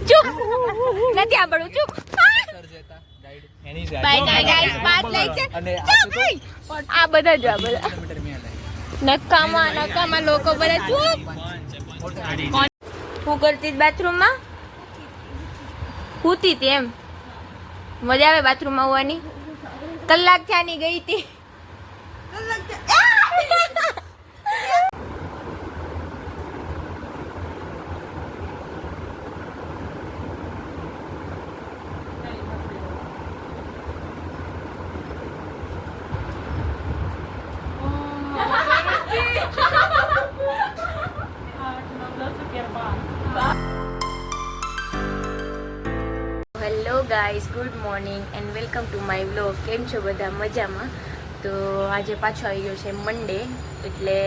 ચૂપ નથી આવડું ચૂપ બાય ગાઈસ 5 લાઈક છે આ બધા જો આ બધા નકામાં લોકો બધા ચૂપ હું કરતી બાથરૂમમાં હુતી હતી એમ મજા આવે બાથરૂમમાં આવવાની કલાક થયાની ગઈ હતી hello guys good morning and welcome to my vlog કેમ છો બધા મજામાં તો આજે પાછો આવી ગયો છે મંડે એટલે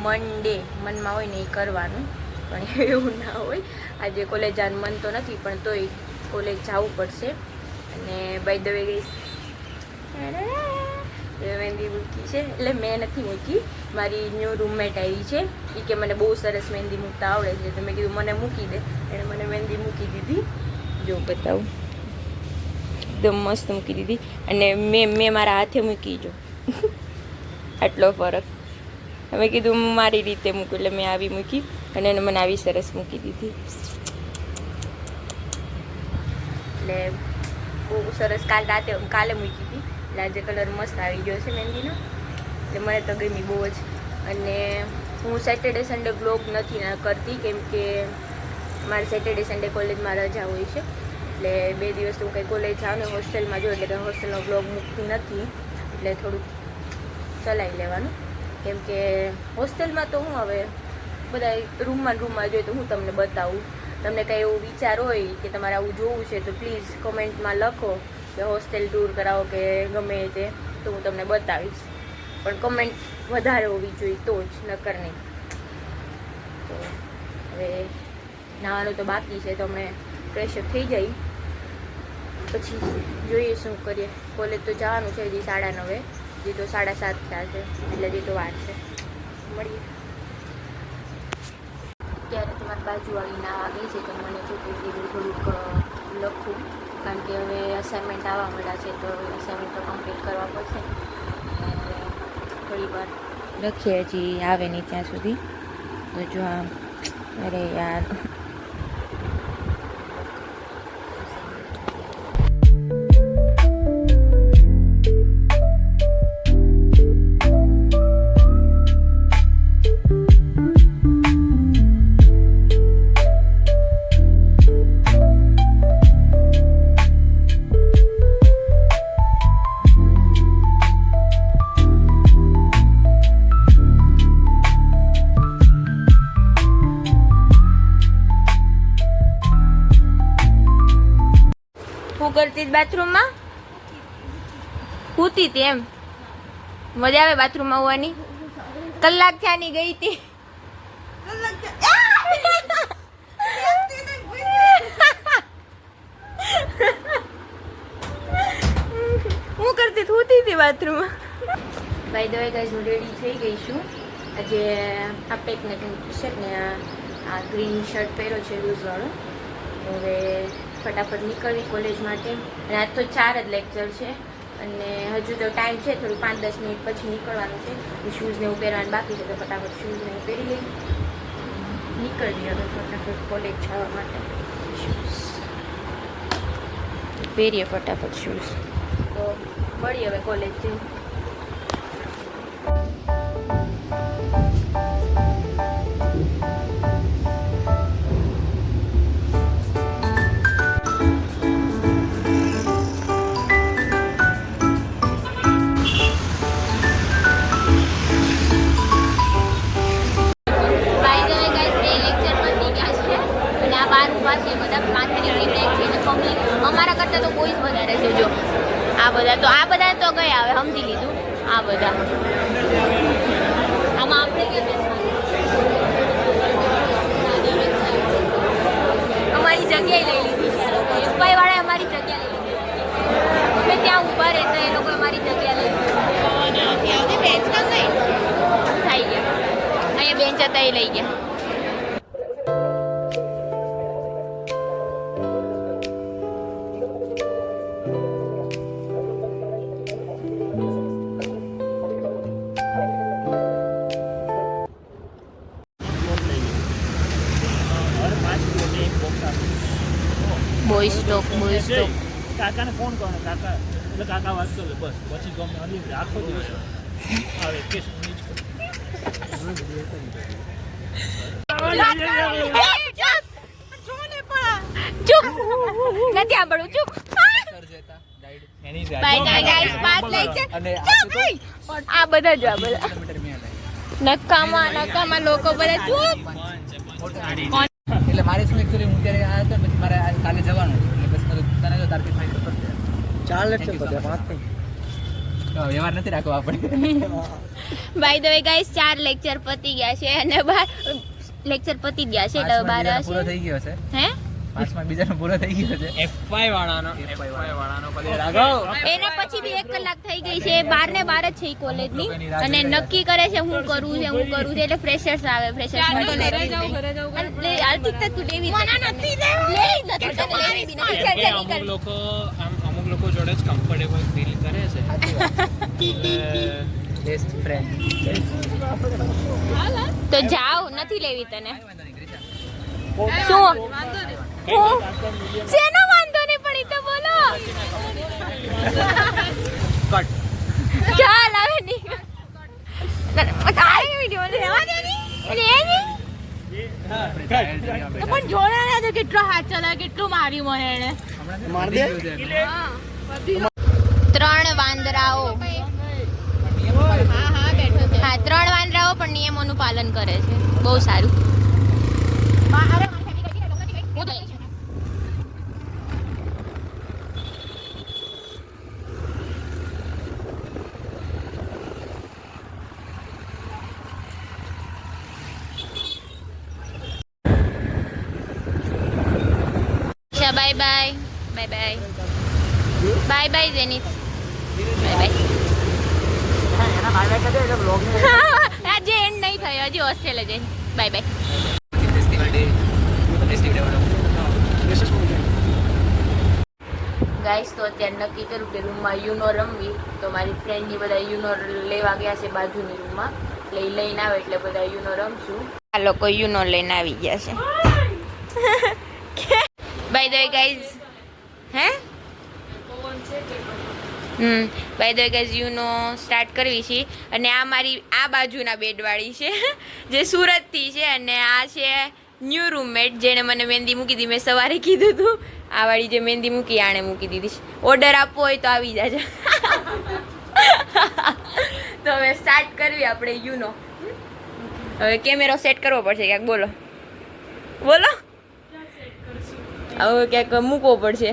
મંડે મનમાં હોય ને એ કરવાનું પણ એવું ના હોય આજે કોલેજ જવાનું મન તો નથી પણ તોય કોલેજ જવું પડશે અને બાય ધ વે ગાઈઝ મહેંદી મૂકી છે એટલે મેં નથી મૂકી મારી ન્યૂ રૂમમેટ આવી છે એ કે મને બહુ સરસ મહેંદી મૂકતા આવડે છે તો મેં કીધું મને મૂકી દે એણે મને મહેંદી મૂકી દીધી જો બતાવું એકદમ મસ્ત મૂકી દીધી અને મેં મારા હાથે મૂકી જો આટલો ફરક મેં કીધું મારી રીતે મૂકું એટલે મેં આવી મૂકી અને એને મને આવી સરસ મૂકી દીધી એટલે બહુ સરસ કાલે મૂકી હતી એટલે આજે કલર મસ્ત આવી ગયો છે મહેંદીનો એટલે મને તો ગમી બહુ જ અને હું સેટરડે સન્ડે વ્લોગ નથી કરતી કેમ કે મારે સેટરડે સન્ડે કોલેજમાં રજા હોય છે એટલે 2 દિવસ તો હું કંઈ કોલેજ જાઉં ને હોસ્ટેલમાં જોઉં એટલે કંઈ હોસ્ટેલનો વ્લોગ મૂકતી નથી એટલે થોડુંક ચલાવી લેવાનું કેમ કે હોસ્ટેલમાં તો હું હવે બધા રૂમમાં જોઈએ તો હું તમને બતાવું તમને કંઈ એવો વિચાર હોય કે તમારે આવું જોવું છે તો પ્લીઝ કોમેન્ટમાં લખો કે હોસ્ટેલ ટૂર કરાવો કે ગમે તે તો હું તમને બતાવીશ પણ કમેન્ટ વધારે હોવી જોઈએ તો જ નકર નહીં તો હવે નાવાનું તો બાકી છે તો અમે ફ્રેશઅપ થઈ જાય પછી જોઈએ શું કરીએ કોલેજ તો જવાનું છે હજી 9:30 હજી તો 7:30 થયા છે એટલે હજી તો વાર છે મળીએ ત્યારે તમારી બાજુવાળી ના વાગે છે તો મને થોડુંક લખું કારણ કે હવે અસાઇનમેન્ટ આવવા મળ્યા છે તો અસાઇનમેન્ટ તો કમ્પ્લીટ કરવા પડશે અને થોડી વાર લખીએ હજી આવે નહીં ત્યાં સુધી તો જો અરે યાર હું કરતી બાથરૂમમાં હુતી હતી એમ મજા આવે બાથરૂમમાં આવવાની કલાક થયાની ગઈ હતી હું કરતી હુતી હતી બાથરૂમમાં બાય ધ વે ગાઈઝ હું રેડી થઈ ગઈ છું આજે આ પેકને ટી-શર્ટ ને આ ગ્રીન શર્ટ પહેર્યો છે લૂઝવાળો હવે ફટાફટ નીકળવી કોલેજ માટે અને આજ તો 4 જ લેક્ચર છે અને હજુ તો ટાઈમ છે થોડું 5-10 મિનિટ પછી નીકળવાનું છે શૂઝ ને એવું પહેરવાનું બાકી છે તો ફટાફટ શૂઝ ને એવું પહેરી લઈ નીકળવી હવે ફટાફટ કોલેજ જવા માટે શૂઝ પહેરીએ ફટાફટ શૂઝ તો મળીએ હવે કોલેજ જઈ અમારા કરતાં તો કોઈ જ વધારે છે જો આ બધા તો ગયા હવે સમજી લીધું આ બધા આમાં આપણે કે અમારી જગ્યાએ લઈ લીધી છે એફવાય વાળાએ અમારી જગ્યા લઈ લીધી અમે ત્યાં ઊભા રહેતા એ લોકો અમારી જગ્યા લઈ લીધી બેન્ચ થઈ ગયા અહીંયા બેન્ચ હતા એ લઈ ગયા બોય સ્ટોક કાકાને ફોન કરો કાકા એટલે કાકા વાત કરે બસ પછી ગમે અનલિમિટેડ આખો દિવસ આ વેકેશન ની ચૂપ નથી આંબળું ચૂપ આ બધા જો નકામાં લોકો બધા ચૂપ. એટલે મારે શું એકચ્યુઅલી હું ત્યારે આવ્યો હતો પછી મારે આજ કાલે જવાનું એટલે બસ તને જો તારથી ફાઈન કરતો 4 લેક્ચર પત્યા 5 વ્યવહાર નથી રાખવો આપણે. By the way guys 4 lecture પતી ગયા છે અને 12 લેક્ચર પતી ગયા છે એટલે 12 પૂરો થઈ ગયો છે. હે પાંચમા બીજાનો પૂરો થઈ ગયો છે. FY વાળાનો પદે રાગો એના પછી બી 1 કલાક થઈ ગઈ છે. 12 ને 12 જ છે કોલેજની અને નક્કી કરે છે હું કરું છે એટલે ફ્રેશર્સ આવે ફ્રેશર્સ માટે ઘરે જાવ એટલે આર્થિક તો તું લેવી મને નથી દે અમુક લોકો જોડે જ કમ્ફર્ટેબલ ફીલ કરે છે બેસ્ટ ફ્રેન્ડ તો જાવ નથી લેવી તને શું શેનો વાંધો નહીં પડી તો બોલો કટ ચાલ આવે નહીં કાઈ વિડિયો લેવા દે ની પણ જોડા ના તો કેટલો હાથ ચલા કેટલું માર્યું મને એને માર દે 3 વાંદરાઓ હા બેઠો છે. હા 3 વાંદરાઓ પણ નિયમોનું પાલન કરે છે બહુ સારું. Bye bye bye bye bye bye Jenit bye bye. આજે એન્ડ નહીં થયો હજી હોસ્ટેલે જઈ બાય બાય. ગાઈસ તો અત્યારે નક્કી કર્યું કે રૂમમાં યુનો રમવી તો મારી ફ્રેન્ડની બધા યુનો લેવા ગયા છે બાજુની રૂમમાં એટલે લઈને આવે એટલે બધા યુનો રમશું. આ લોકો યુનો લઈને આવી ગયા છે. By the way guys hey by the way guys Uno start કરવી છે અને આ મારી આ બાજુના બેડવાળી છે જે સુરતથી છે અને આ છે ન્યૂ રૂમમેટ જેણે મને મહેંદી મૂકી હતી. મેં સવારે કીધું હતું આ વાળી જે મહેંદી મૂકી આણે મૂકી દીધી. ઓર્ડર આપવો હોય તો આવી જાજો. તો હવે સ્ટાર્ટ કરવી આપણે યુનો. હવે કેમેરો સેટ કરવો પડશે ક્યાંક બોલો બોલો હવે ક્યાંક મૂકવો પડશે.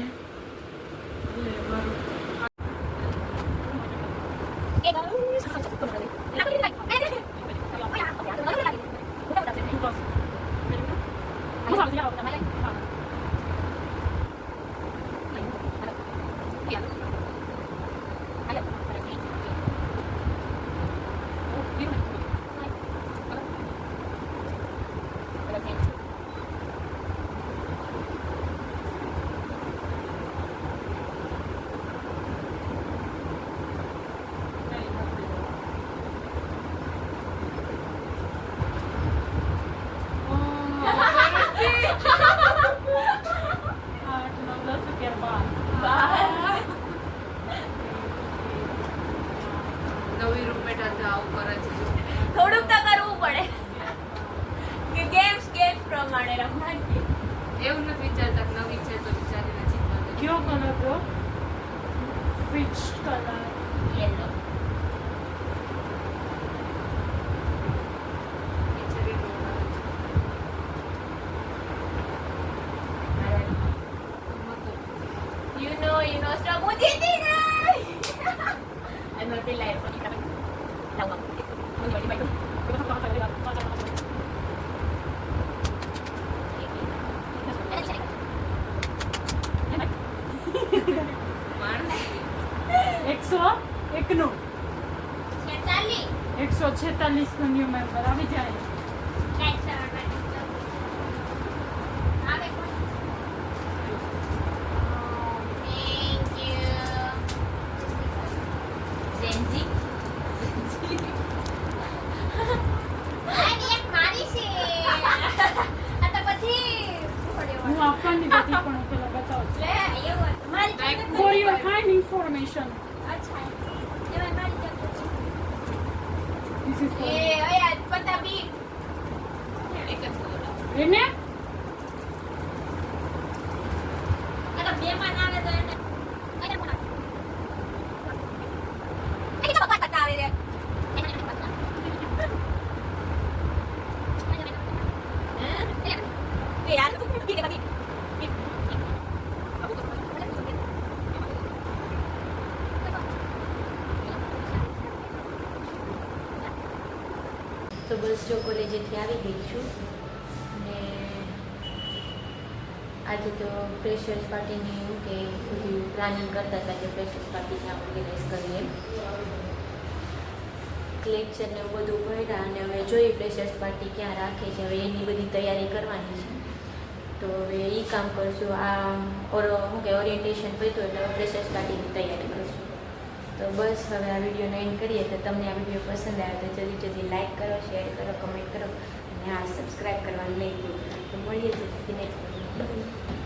નવી રૂમમેટ સાથે આવું કરે છે. થોડુંક તો કરવું પડે કે ગેમ્સ પ્રમાણે રમવાની. એવું નથી વિચારતા નવી છે તો વિચારીને જીતવા. કયો colour bro? Peach colour yellow. You know, stop mo dito na. I'm not alive. Tawag. એકનું 146 નો ન્યુ મેમ્બર આવી જાય. હું આપવાની બધી પણ પેલા બતાવું. information. અચ્છા એમાં મારી જગ્યા This is for એ અયા પતા બી એને અરે મહેમાન આવે તો એને અહીંયા કોણ આવે તો પતા આવે રે એ યાર તું પી કે બી તો બસ જો કોલેજેથી આવી ગઈ છું અને આજે તો ફ્રેશર્સ પાર્ટીની એવું કે બધું પ્લાનિંગ કરતા હતા કે ફ્રેશર્સ પાર્ટી ક્યાં ઓર્ગેનાઇઝ કરીએ લેક્ચર ને એવું બધું ભર્યા અને હવે જોઈએ ફ્રેશર્સ પાર્ટી ક્યાં રાખે છે હવે એની બધી તૈયારી કરવાની છે તો હવે એ કામ કરશું આ શું કે ઓરિએન્ટેશન પત્યું એટલે ફ્રેશર્સ પાર્ટીની તૈયારી કરશું તો બસ હવે આ વિડીયોનો એન્ડ કરીએ તો તમને આ વિડીયો પસંદ આવે તો જલ્દી લાઈક કરો શેર કરો કમેન્ટ કરો અને આ સબસ્ક્રાઈબ કરવાનું નહીં ભૂલતા તો મળીએ છીએ નેક્સ્ટ બાય